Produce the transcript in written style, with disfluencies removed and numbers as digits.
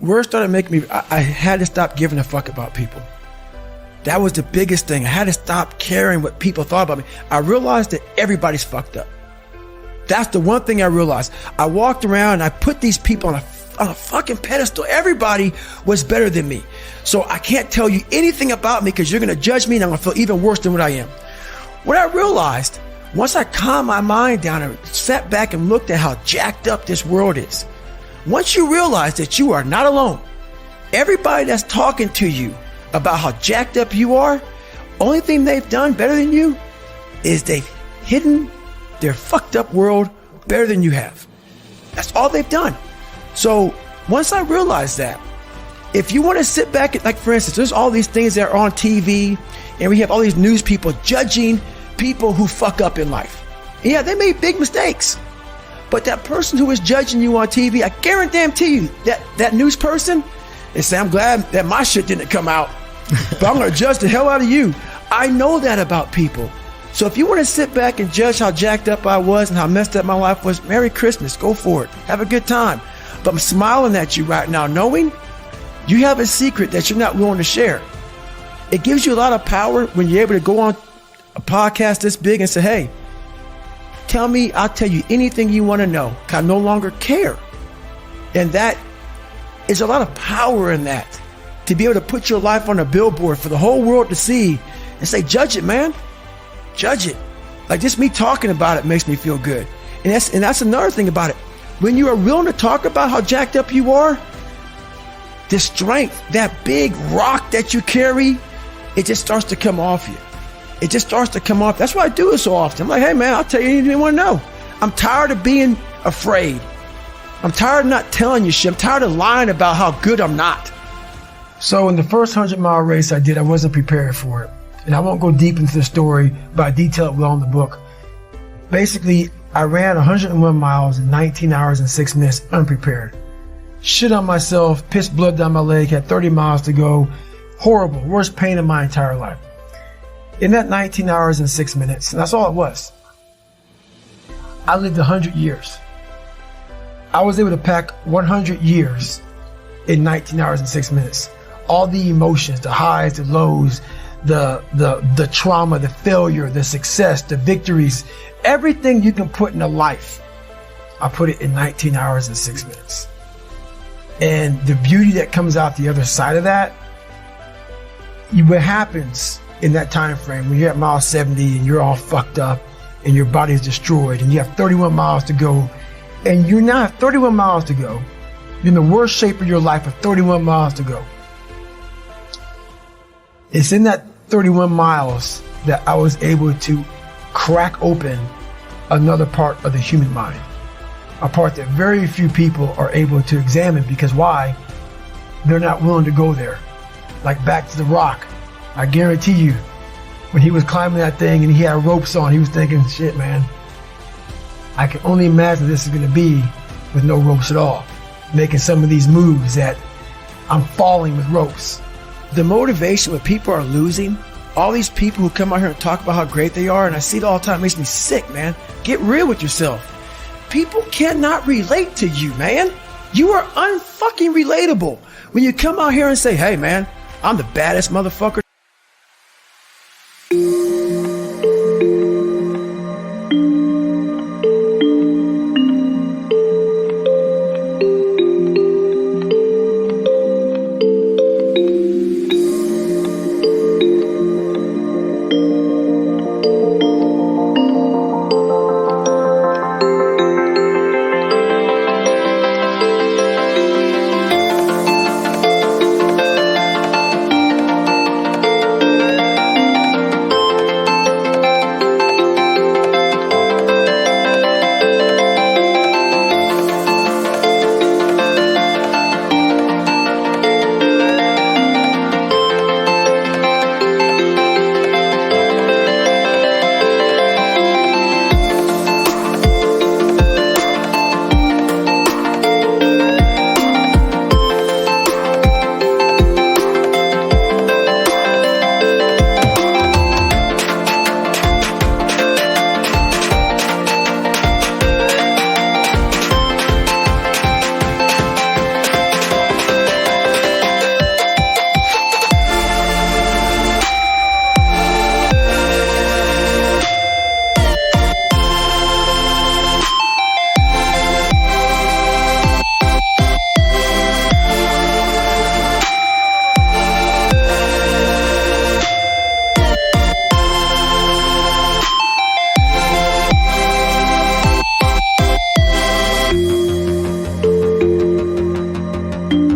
words started making me, I had to stop giving a fuck about people. That was the biggest thing. I had to stop caring what people thought about me. I realized that everybody's fucked up. That's the one thing I realized. I walked around and I put these people on a fucking pedestal. Everybody was better than me. So I can't tell you anything about me because you're going to judge me and I'm going to feel even worse than what I am. What I realized, once I calmed my mind down and sat back and looked at how jacked up this world is, once you realize that you are not alone, everybody that's talking to you about how jacked up you are, only thing they've done better than you is they've hidden their fucked up world better than you have. That's all they've done. So once I realized that, if you want to sit back, like for instance, there's all these things that are on TV and we have all these news people judging people who fuck up in life. And yeah, they made big mistakes. But that person who is judging you on TV, I guarantee you that news person is saying, I'm glad that my shit didn't come out, but I'm going to judge the hell out of you. I know that about people. So if you want to sit back and judge how jacked up I was and how messed up my life was, Merry Christmas, go for it. Have a good time. But I'm smiling at you right now, knowing you have a secret that you're not willing to share. It gives you a lot of power when you're able to go on a podcast this big and say, hey, tell me, I'll tell you anything you want to know. I no longer care. And that is a lot of power in that, to be able to put your life on a billboard for the whole world to see and say, judge it, man. Judge it. Like just me talking about it makes me feel good. And that's another thing about it. When you are willing to talk about how jacked up you are, the strength, that big rock that you carry, it just starts to come off you. It just starts to come off. That's why I do it so often. I'm like, hey man, I'll tell you anything you want to know. I'm tired of being afraid. I'm tired of not telling you shit. I'm tired of lying about how good I'm not. So in the first 100-mile race I did, I wasn't prepared for it. And I won't go deep into the story, but I detail it well in the book. Basically, I ran 101 miles in 19 hours and 6 minutes unprepared. Shit on myself, pissed blood down my leg, had 30 miles to go. Horrible, worst pain in my entire life. In that 19 hours and 6 minutes, and that's all it was, I lived 100 years. I was able to pack 100 years in 19 hours and 6 minutes. All the emotions, the highs, the lows, the trauma, the failure, the success, the victories, everything you can put in a life, I put it in 19 hours and 6 minutes. And the beauty that comes out the other side of that, what happens in that time frame when you're at mile 70 and you're all fucked up and your body is destroyed and you have 31 miles to go, and you now have 31 miles to go, you're in the worst shape of your life with 31 miles to go. It's in that 31 miles that I was able to crack open another part of the human mind, a part that very few people are able to examine. Because why? They're not willing to go there. Like back to the rock. I guarantee you, when he was climbing that thing and he had ropes on, he was thinking, shit, man, I can only imagine this is going to be with no ropes at all. Making some of these moves that I'm falling with ropes. The motivation when people are losing, all these people who come out here and talk about how great they are, and I see it all the time, it makes me sick, man. Get real with yourself. People cannot relate to you, man. You are unfucking relatable. When you come out here and say, hey, man, I'm the baddest motherfucker. you.